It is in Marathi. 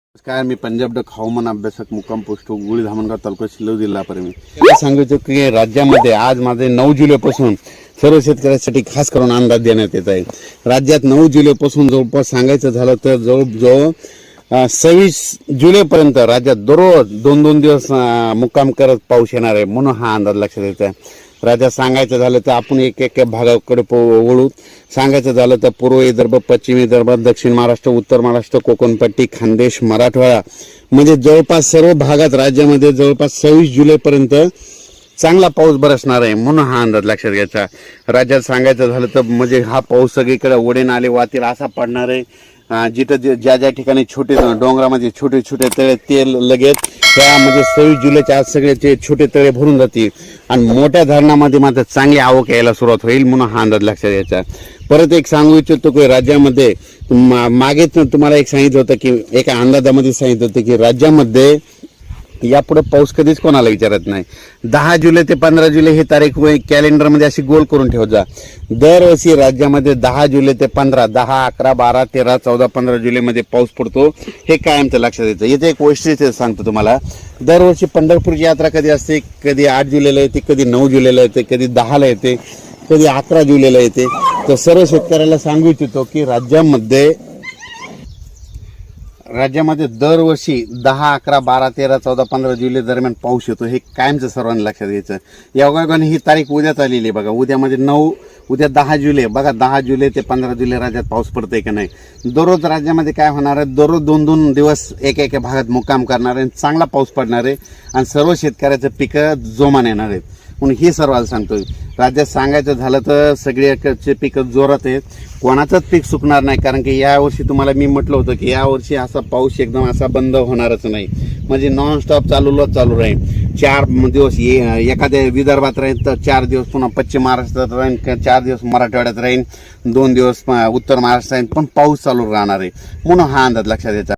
नमस्कार, मी पंजाब डक हवामान अभ्यासक मुक्काम पोस्ट गुळी धामणगाव तालुका सिल्लोड जिल्हा मी सांगायचं की राज्यामध्ये आज माझे 9 जुलैपासून सर्व शेतकऱ्यांसाठी खास करून अंदाज देण्यात येत आहे। राज्यात 9 जुलैपासून जवळपास सांगायचं झालं तर जवळजवळ 26 जुलैपर्यंत राज्यात दररोज 2-2 दिवस मुक्काम करत पाऊस येणार आहे, म्हणून हा अंदाज लक्षात येत आहे। राज्यात सांगायचं झालं तर आपण एक भागाकडे वळू। सांगायचं झालं तर पूर्व विदर्भ, पश्चिम विदर्भ, दक्षिण महाराष्ट्र, उत्तर महाराष्ट्र, कोकणपट्टी, खानदेश, मराठवाडा म्हणजे जवळपास सर्व भागात राज्यामध्ये जवळपास 26 जुलैपर्यंत चांगला पाऊस बरसणार आहे, म्हणून हा अंदाज लक्षात घ्यायचा। राज्यात सांगायचं झालं तर म्हणजे हा पाऊस सगळीकडे ओढे नाले वाहतील असा पडणार आहे। जिथं ज्या ज्या ठिकाणी छोटे डोंगरामध्ये छोटे छोटे तळे ते लगेच त्या म्हणजे 26 जुलैच्या आज सगळ्याचे छोटे तळे भरून जातील आणि मोठ्या धरणामध्ये मात्र चांगली आवक यायला सुरुवात होईल, म्हणून हा अंदाज लक्षात घ्यायचा। परत एक सांगू इच्छितो की राज्यामध्ये मागे तुम्हाला एक सांगितलं होतं की एका अंदाजामध्ये सांगितलं होतं की राज्यामध्ये यापुढे पाऊस कधीच कोणाला विचारत नाही। 10 जुलै ते 15 जुलै ही तारीख कॅलेंडरमध्ये अशी गोल करून ठेवत जा। दरवर्षी राज्यामध्ये 10 जुलै ते 15, 10, 11, 12, 13, 14, 15 जुलैमध्ये पाऊस पडतो, हे कायमचं लक्षात येतं। इथे एक वैशिष्ट्य सांगतो तुम्हाला। दरवर्षी पंढरपूरची यात्रा कधी असते, कधी 8 जुलैला येते, कधी 9 जुलैला येते, कधी 10ला येते, कधी 11 जुलैला येते। तर सर्व शेतकऱ्याला सांगू इच्छितो की राज्यामध्ये दरवर्षी 10, 11, 12, 13, 14, 15 जुलै दरम्यान पाऊस येतो, हे कायमचं सर्वांनी लक्षात घ्यायचं। योगायोगाने ही तारीख उद्याच आलेली आहे बघा। उद्यामध्ये 9, उद्या 10 जुलै बघा। 10 जुलै ते 15 जुलै राज्यात पाऊस पडतोय की नाही। दररोज राज्यामध्ये काय होणार आहे, दररोज 2-2 दिवस एक भागात मुक्काम करणार आहे, चांगला पाऊस पडणार आहे आणि सर्व शेतकऱ्याचं पिकं जोमाने येणार आहेत, म्हणून हे सर्वांना सांगतोय। राज्यात सांगायचं झालं तर सगळ्याकडचे पिकं जोरात आहेत, कोणाचंच पीक सुकणार नाही। कारण की यावर्षी तुम्हाला मी म्हटलं होतं की यावर्षी असा पाऊस एकदम असा बंद होणारच नाही, म्हणजे नॉनस्टॉप चालू राहील। 4 दिवस एखाद्या विदर्भात राहील तर 4 दिवस पुन्हा पश्चिम महाराष्ट्रात राहील, 4 दिवस मराठवाड्यात राहील, 2 दिवस उत्तर महाराष्ट्रात राहील, पण पाऊस चालू राहणार आहे, म्हणून हा अंदाज लक्षात द्यायचा।